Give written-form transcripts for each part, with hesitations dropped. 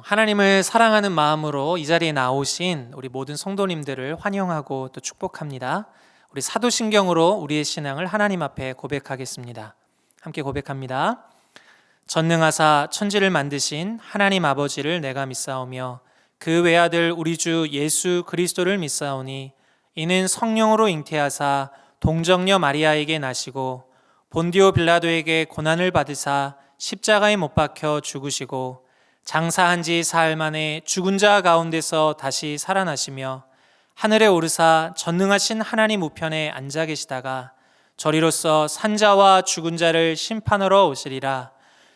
하나님을 사랑하는 마음으로 이 자리에 나오신 우리 모든 성도님들을 환영하고 또 축복합니다. 우리 사도신경으로 우리의 신앙을 하나님 앞에 고백하겠습니다. 함께 고백합니다. 전능하사 천지를 만드신 하나님 아버지를 내가 믿사오며 그 외아들 우리 주 예수 그리스도를 믿사오니 이는 성령으로 잉태하사 동정녀 마리아에게 나시고 본디오 빌라도에게 고난을 받으사 십자가에 못 박혀 죽으시고 장사한 지 사흘 만에 죽은 자 가운데서 다시 살아나시며 하늘에 오르사 전능하신 하나님 우편에 앉아 계시다가 저리로서 산자와 죽은 자를 심판하러 오시리라.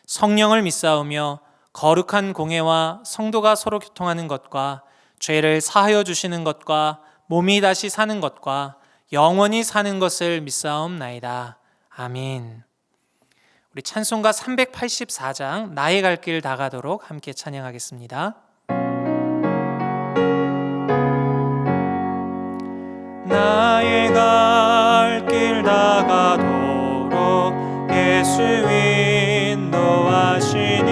성령을 믿사오며 거룩한 공회와 성도가 서로 교통하는 것과 죄를 사하여 주시는 것과 몸이 다시 사는 것과 영원히 사는 것을 믿사옵나이다. 아멘. 우리 찬송가 384장 나의 갈 길 다 가도록 함께 찬양하겠습니다. 나의 갈 길 다 가도록 예수 인도하시니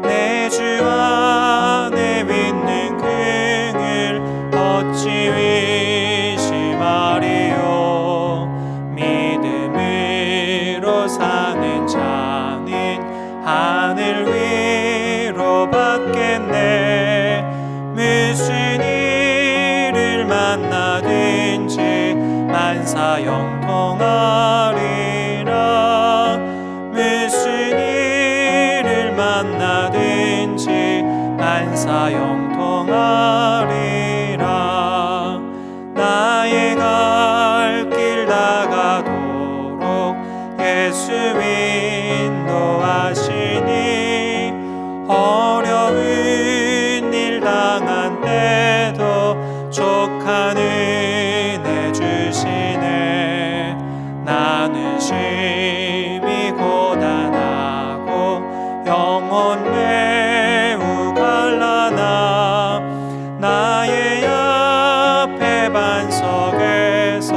내 주 안에 믿는 그를 어찌 의심하리요. 믿음으로 사는 자는 하늘 위로 받겠네. 무슨 일을 만나든지 만사 형통하리라. 무슨 일을 만나든지 만사 형통하리라. 나의 갈 길 다 가도록 예수 인도하시니 어려운 일 당한 때도 족한 은혜 주시네. 나는 심히 고단하고 영혼 매우 갈라나 나의 앞에 반석에서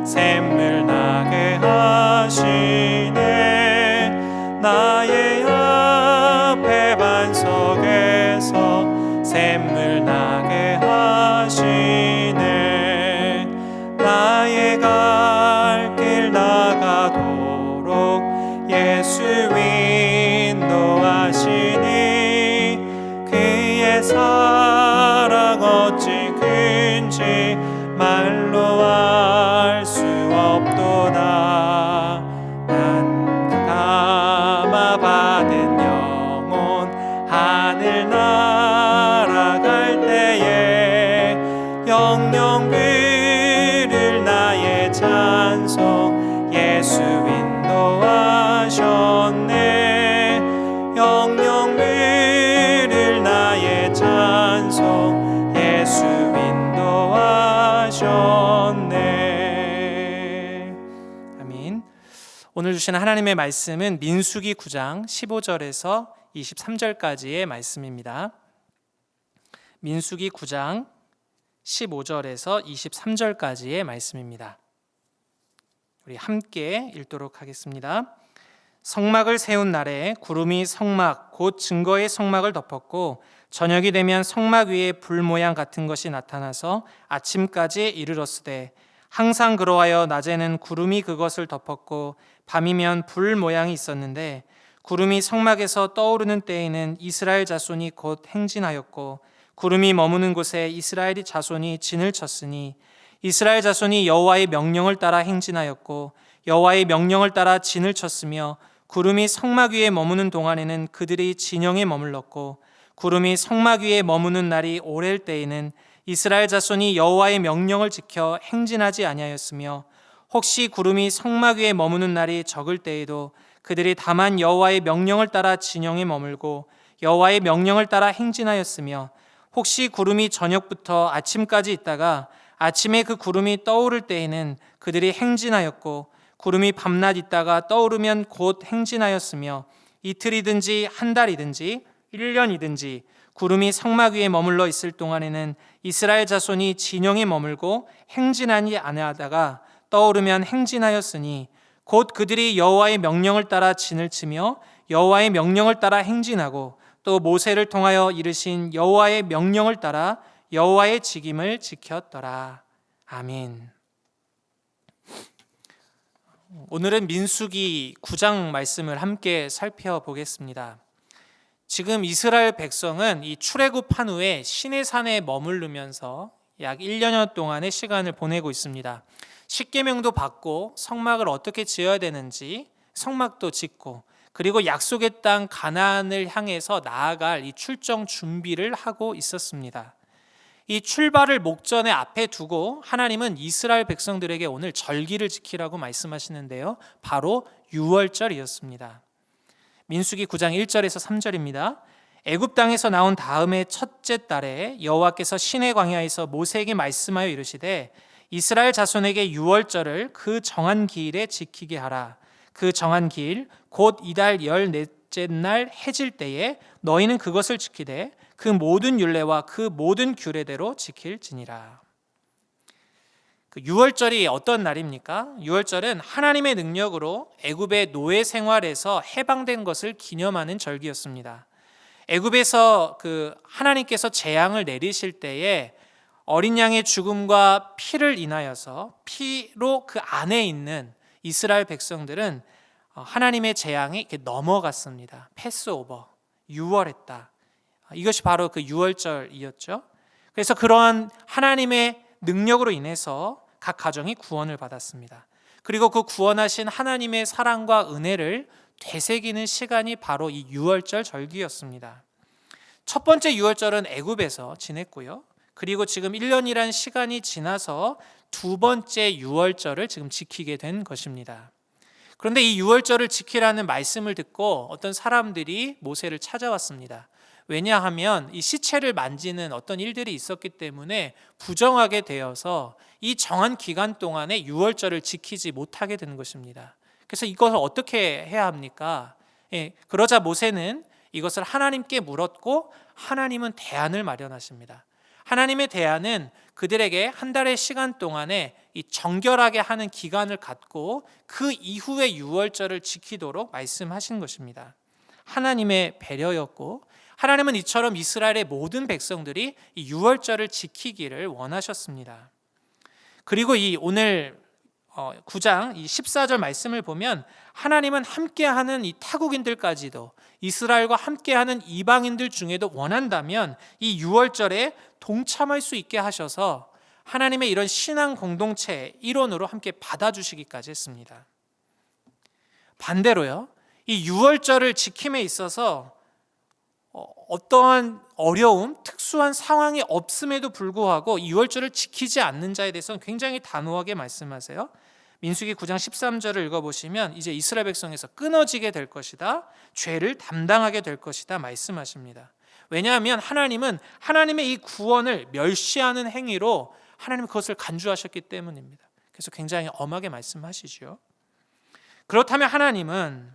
샘물 나게 하시네. 나의 앞에 반석에서 샘물 나게 하시네. 나의 갈 길 다 가도록 예수 인도하시니 그의 사랑 어찌 큰지 말로 알 수 없도다. 난 감화 받은 영혼 하늘 날아갈 때에 영영 그를 나의 찬송 예수 인도하셨네. 영영 그를 나의 찬송 예수 인도하셨네. 아멘. 오늘 주신 하나님의 말씀은 민수기 9장 15절에서 23절까지의 말씀입니다. 민수기 9장 15절에서 23절까지의 말씀입니다. 우리 함께 읽도록 하겠습니다. 성막을 세운 날에 구름이 성막 곧 증거의 성막을 덮었고 저녁이 되면 성막 위에 불 모양 같은 것이 나타나서 아침까지 이르렀으되 항상 그러하여 낮에는 구름이 그것을 덮었고 밤이면 불 모양이 있었는데 구름이 성막에서 떠오르는 때에는 이스라엘 자손이 곧 행진하였고 구름이 머무는 곳에 이스라엘의 자손이 진을 쳤으니 이스라엘 자손이 여호와의 명령을 따라 행진하였고 여호와의 명령을 따라 진을 쳤으며 구름이 성막 위에 머무는 동안에는 그들이 진영에 머물렀고 구름이 성막 위에 머무는 날이 오랠 때에는 이스라엘 자손이 여호와의 명령을 지켜 행진하지 아니하였으며 혹시 구름이 성막 위에 머무는 날이 적을 때에도 그들이 다만 여호와의 명령을 따라 진영에 머물고 여호와의 명령을 따라 행진하였으며 혹시 구름이 저녁부터 아침까지 있다가 아침에 그 구름이 떠오를 때에는 그들이 행진하였고 구름이 밤낮 있다가 떠오르면 곧 행진하였으며 이틀이든지 한 달이든지 1년이든지 구름이 성막 위에 머물러 있을 동안에는 이스라엘 자손이 진영에 머물고 행진하지 아니하다가 떠오르면 행진하였으니 곧 그들이 여호와의 명령을 따라 진을 치며 여호와의 명령을 따라 행진하고 또 모세를 통하여 이르신 여호와의 명령을 따라 여호와의 직임을 지켰더라. 아멘. 오늘은 민수기 9장 말씀을 함께 살펴보겠습니다. 지금 이스라엘 백성은 이 출애굽한 후에 시내산에 머무르면서 약 1년여 동안의 시간을 보내고 있습니다. 십계명도 받고 성막을 어떻게 지어야 되는지 성막도 짓고, 그리고 약속의 땅 가나안을 향해서 나아갈 이 출정 준비를 하고 있었습니다. 이 출발을 목전에 앞에 두고 하나님은 이스라엘 백성들에게 오늘 절기를 지키라고 말씀하시는데요, 바로 유월절이었습니다. 민수기 9장 1절에서 3절입니다. 애굽 땅에서 나온 다음에 첫째 달에 여호와께서 시내 광야에서 모세에게 말씀하여 이르시되 이스라엘 자손에게 유월절을 그 정한 기일에 지키게 하라. 그 정한 기일 곧 이달 14째 날 해질 때에 너희는 그것을 지키되 그 모든 율례와 그 모든 규례대로 지킬지니라. 그 유월절이 어떤 날입니까? 유월절은 하나님의 능력으로 애굽의 노예 생활에서 해방된 것을 기념하는 절기였습니다. 애굽에서 그 하나님께서 재앙을 내리실 때에 어린 양의 죽음과 피를 인하여서 피로 그 안에 있는 이스라엘 백성들은 하나님의 재앙이 이렇게 넘어갔습니다. 패스오버, 유월했다. 이것이 바로 그 유월절이었죠. 그래서 그러한 하나님의 능력으로 인해서 각 가정이 구원을 받았습니다. 그리고 그 구원하신 하나님의 사랑과 은혜를 되새기는 시간이 바로 이 유월절 절기였습니다. 첫 번째 유월절은 애굽에서 지냈고요. 그리고 지금 1년이란 시간이 지나서 두 번째 유월절을 지금 지키게 된 것입니다. 그런데 이 유월절을 지키라는 말씀을 듣고 어떤 사람들이 모세를 찾아왔습니다. 왜냐하면 이 시체를 만지는 어떤 일들이 있었기 때문에 부정하게 되어서 이 정한 기간 동안에 유월절을 지키지 못하게 된 것입니다. 그래서 이것을 어떻게 해야 합니까? 그러자 모세는 이것을 하나님께 물었고 하나님은 대안을 마련하십니다. 하나님의 대안은 그들에게 한 달의 시간 동안에 이 정결하게 하는 기간을 갖고 그 이후에 유월절을 지키도록 말씀하신 것입니다. 하나님의 배려였고, 하나님은 이처럼 이스라엘의 모든 백성들이 이 유월절을 지키기를 원하셨습니다. 그리고 이 오늘 9장 이 14절 말씀을 보면 하나님은 함께하는 이 타국인들까지도, 이스라엘과 함께하는 이방인들 중에도 원한다면 이 유월절에 동참할 수 있게 하셔서 하나님의 이런 신앙 공동체의 일원으로 함께 받아주시기까지 했습니다. 반대로요, 이 유월절을 지킴에 있어서 어떠한 어려움, 특수한 상황이 없음에도 불구하고 이 유월절을 지키지 않는 자에 대해서는 굉장히 단호하게 말씀하세요. 민수기 9장 13절을 읽어보시면 이제 이스라엘 백성에서 끊어지게 될 것이다, 죄를 담당하게 될 것이다 말씀하십니다. 왜냐하면 하나님은 하나님의 이 구원을 멸시하는 행위로 하나님은 그것을 간주하셨기 때문입니다. 그래서 굉장히 엄하게 말씀하시죠. 그렇다면 하나님은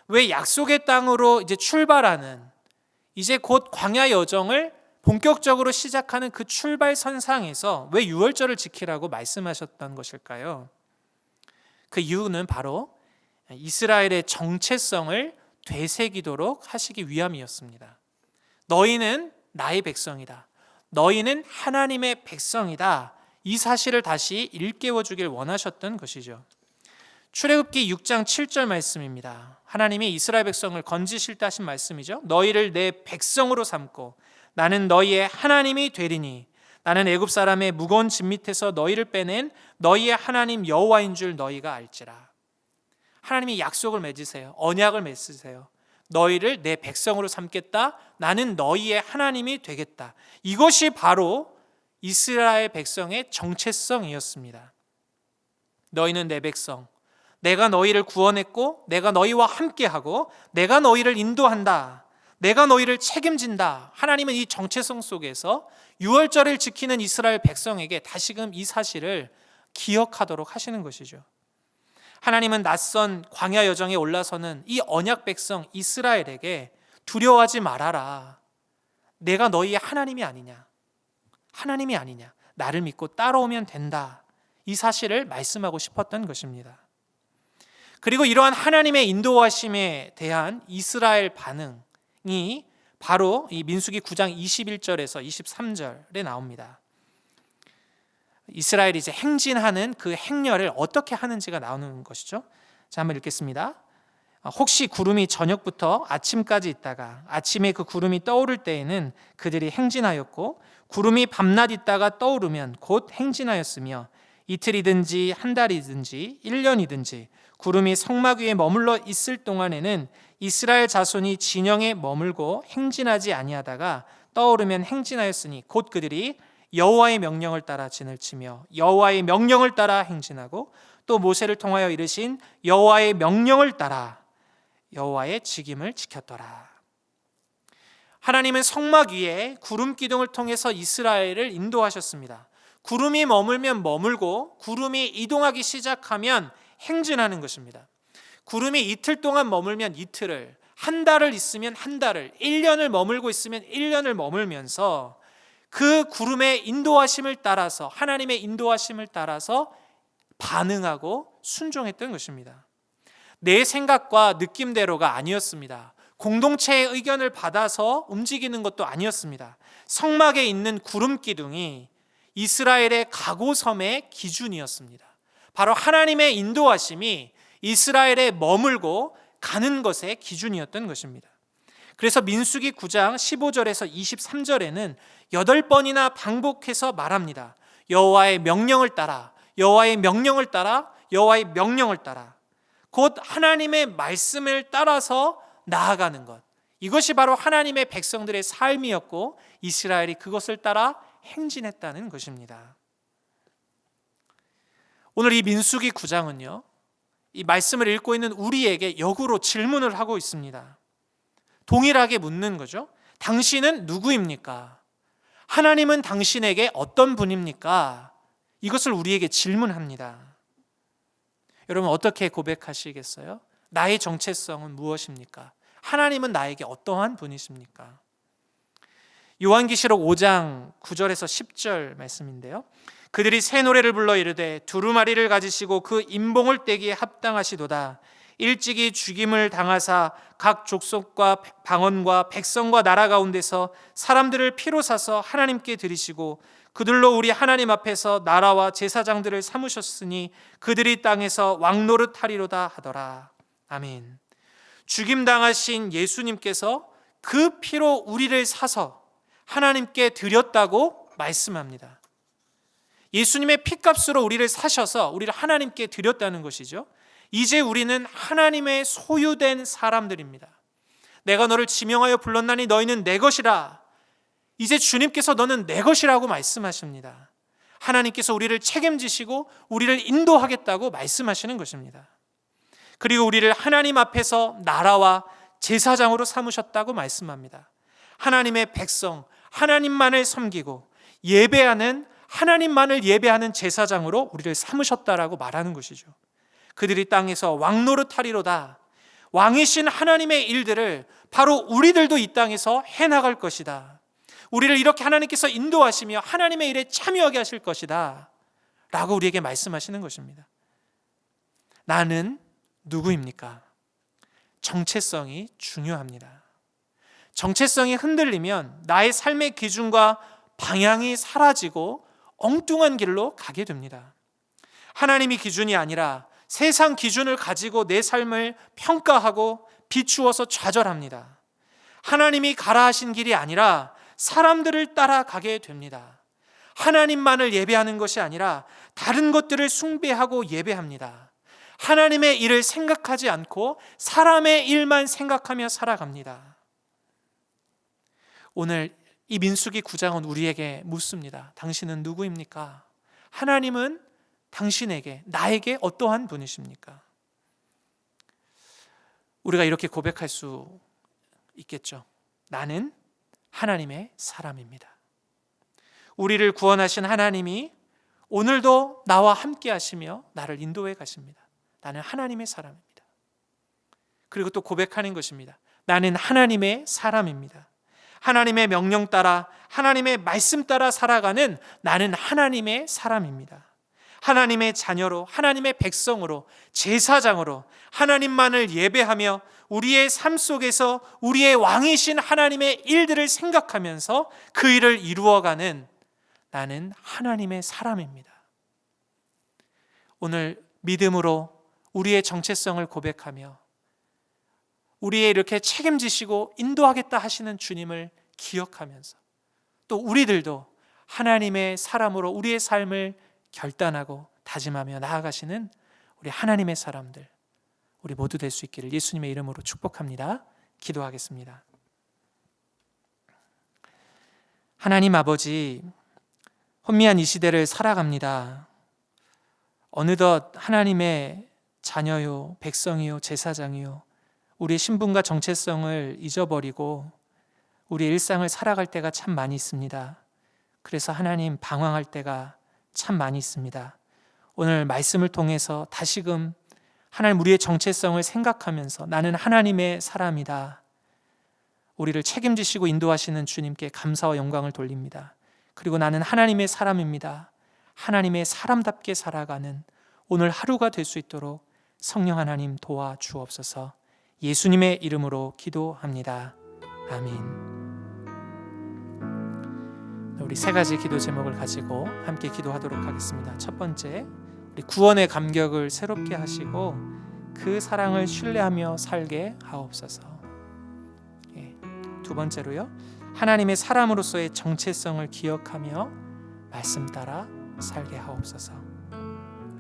왜 약속의 땅으로 이제 출발하는, 이제 곧 광야 여정을 본격적으로 시작하는 그 출발선상에서 왜 유월절을 지키라고 말씀하셨던 것일까요? 그 이유는 바로 이스라엘의 정체성을 되새기도록 하시기 위함이었습니다. 너희는 나의 백성이다, 너희는 하나님의 백성이다, 이 사실을 다시 일깨워 주길 원하셨던 것이죠. 출애굽기 6장 7절 말씀입니다. 하나님이 이스라엘 백성을 건지실 때 하신 말씀이죠. 너희를 내 백성으로 삼고 나는 너희의 하나님이 되리니 나는 애굽 사람의 무거운 짐 밑에서 너희를 빼낸 너희의 하나님 여호와인 줄 너희가 알지라. 하나님이 약속을 맺으세요. 언약을 맺으세요. 너희를 내 백성으로 삼겠다. 나는 너희의 하나님이 되겠다. 이것이 바로 이스라엘 백성의 정체성이었습니다. 너희는 내 백성, 내가 너희를 구원했고 내가 너희와 함께하고 내가 너희를 인도한다, 내가 너희를 책임진다. 하나님은 이 정체성 속에서 유월절을 지키는 이스라엘 백성에게 다시금 이 사실을 기억하도록 하시는 것이죠. 하나님은 낯선 광야 여정에 올라서는 이 언약 백성 이스라엘에게 두려워하지 말아라, 내가 너희의 하나님이 아니냐, 하나님이 아니냐, 나를 믿고 따라오면 된다, 이 사실을 말씀하고 싶었던 것입니다. 그리고 이러한 하나님의 인도하심에 대한 이스라엘 반응이 바로 이 민수기 9장 21절에서 23절에 나옵니다. 이스라엘이 이제 행진하는 그 행렬을 어떻게 하는지가 나오는 것이죠. 자, 한번 읽겠습니다. 혹시 구름이 저녁부터 아침까지 있다가 아침에 그 구름이 떠오를 때에는 그들이 행진하였고, 구름이 밤낮 있다가 떠오르면 곧 행진하였으며, 이틀이든지 한 달이든지 1년이든지 구름이 성막 위에 머물러 있을 동안에는 이스라엘 자손이 진영에 머물고 행진하지 아니하다가 떠오르면 행진하였으니 곧 그들이 여호와의 명령을 따라 진을 치며 여호와의 명령을 따라 행진하고, 또 모세를 통하여 이르신 여호와의 명령을 따라 여호와의 직임을 지켰더라. 하나님은 성막 위에 구름 기둥을 통해서 이스라엘을 인도하셨습니다. 구름이 머물면 머물고 구름이 이동하기 시작하면 행진하는 것입니다. 구름이 이틀 동안 머물면 이틀을, 한 달을 있으면 한 달을, 1년을 머물고 있으면 1년을 머물면서 그 구름의 인도하심을 따라서, 하나님의 인도하심을 따라서 반응하고 순종했던 것입니다. 내 생각과 느낌대로가 아니었습니다. 공동체의 의견을 받아서 움직이는 것도 아니었습니다. 성막에 있는 구름 기둥이 이스라엘의 가고섬의 기준이었습니다. 바로 하나님의 인도하심이 이스라엘에 머물고 가는 것의 기준이었던 것입니다. 그래서 민수기 9장 15절에서 23절에는 8번이나 반복해서 말합니다. 여호와의 명령을 따라, 여호와의 명령을 따라, 여호와의 명령을 따라. 곧 하나님의 말씀을 따라서 나아가는 것, 이것이 바로 하나님의 백성들의 삶이었고 이스라엘이 그것을 따라 행진했다는 것입니다. 오늘 이 민수기 9장은요, 이 말씀을 읽고 있는 우리에게 역으로 질문을 하고 있습니다. 동일하게 묻는 거죠. 당신은 누구입니까? 하나님은 당신에게 어떤 분입니까? 이것을 우리에게 질문합니다. 여러분, 어떻게 고백하시겠어요? 나의 정체성은 무엇입니까? 하나님은 나에게 어떠한 분이십니까? 요한계시록 5장 9절에서 10절 말씀인데요. 그들이 새 노래를 불러 이르되 두루마리를 가지시고 그 임봉을 떼기에 합당하시도다. 일찍이 죽임을 당하사 각 족속과 방언과 백성과 나라 가운데서 사람들을 피로 사서 하나님께 드리시고 그들로 우리 하나님 앞에서 나라와 제사장들을 삼으셨으니 그들이 땅에서 왕노릇 하리로다 하더라. 아멘. 죽임 당하신 예수님께서 그 피로 우리를 사서 하나님께 드렸다고 말씀합니다. 예수님의 피값으로 우리를 사셔서 우리를 하나님께 드렸다는 것이죠. 이제 우리는 하나님의 소유된 사람들입니다. 내가 너를 지명하여 불렀나니 너희는 내 것이라. 이제 주님께서 너는 내 것이라고 말씀하십니다. 하나님께서 우리를 책임지시고 우리를 인도하겠다고 말씀하시는 것입니다. 그리고 우리를 하나님 앞에서 나라와 제사장으로 삼으셨다고 말씀합니다. 하나님의 백성, 하나님만을 섬기고 예배하는, 하나님만을 예배하는 제사장으로 우리를 삼으셨다라고 말하는 것이죠. 그들이 땅에서 왕노릇 하리로다. 왕이신 하나님의 일들을 바로 우리들도 이 땅에서 해나갈 것이다. 우리를 이렇게 하나님께서 인도하시며 하나님의 일에 참여하게 하실 것이다 라고 우리에게 말씀하시는 것입니다. 나는 누구입니까? 정체성이 중요합니다. 정체성이 흔들리면 나의 삶의 기준과 방향이 사라지고 엉뚱한 길로 가게 됩니다. 하나님이 기준이 아니라 세상 기준을 가지고 내 삶을 평가하고 비추어서 좌절합니다. 하나님이 가라 하신 길이 아니라 사람들을 따라가게 됩니다. 하나님만을 예배하는 것이 아니라 다른 것들을 숭배하고 예배합니다. 하나님의 일을 생각하지 않고 사람의 일만 생각하며 살아갑니다. 오늘 이 민수기 9장은 우리에게 묻습니다. 당신은 누구입니까? 하나님은 당신에게, 나에게 어떠한 분이십니까? 우리가 이렇게 고백할 수 있겠죠. 나는 하나님의 사람입니다. 우리를 구원하신 하나님이 오늘도 나와 함께 하시며 나를 인도해 가십니다. 나는 하나님의 사람입니다. 그리고 또 고백하는 것입니다. 나는 하나님의 사람입니다. 하나님의 명령 따라, 하나님의 말씀 따라 살아가는 나는 하나님의 사람입니다. 하나님의 자녀로, 하나님의 백성으로, 제사장으로 하나님만을 예배하며 우리의 삶 속에서 우리의 왕이신 하나님의 일들을 생각하면서 그 일을 이루어가는 나는 하나님의 사람입니다. 오늘 믿음으로 우리의 정체성을 고백하며 우리의 이렇게 책임지시고 인도하겠다 하시는 주님을 기억하면서 또 우리들도 하나님의 사람으로 우리의 삶을 결단하고 다짐하며 나아가시는 우리 하나님의 사람들, 우리 모두 될 수 있기를 예수님의 이름으로 축복합니다. 기도하겠습니다. 하나님 아버지, 혼미한 이 시대를 살아갑니다. 어느덧 하나님의 자녀요, 백성이요, 제사장이요, 우리의 신분과 정체성을 잊어버리고 우리의 일상을 살아갈 때가 참 많이 있습니다. 그래서 하나님 방황할 때가 참 많이 있습니다. 오늘 말씀을 통해서 다시금 하나님 우리의 정체성을 생각하면서 나는 하나님의 사람이다. 우리를 책임지시고 인도하시는 주님께 감사와 영광을 돌립니다. 그리고 나는 하나님의 사람입니다. 하나님의 사람답게 살아가는 오늘 하루가 될 수 있도록 성령 하나님 도와주옵소서. 예수님의 이름으로 기도합니다. 아멘. 우리 세 가지 기도 제목을 가지고 함께 기도하도록 하겠습니다. 첫 번째, 우리 구원의 감격을 새롭게 하시고 그 사랑을 신뢰하며 살게 하옵소서. 두 번째로요, 하나님의 사람으로서의 정체성을 기억하며 말씀 따라 살게 하옵소서.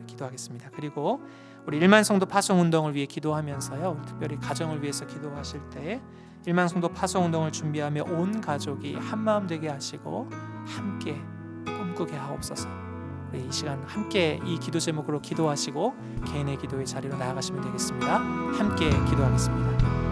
기도하겠습니다. 그리고 우리 1만 성도 파송 운동을 위해 기도하면서요, 특별히 가정을 위해서 기도하실 때 1만 성도 파송 운동을 준비하며 온 가족이 한 마음 되게 하시고 함께 꿈꾸게 하옵소서. 우리 이 시간 함께 이 기도 제목으로 기도하시고 개인의 기도의 자리로 나아가시면 되겠습니다. 함께 기도하겠습니다.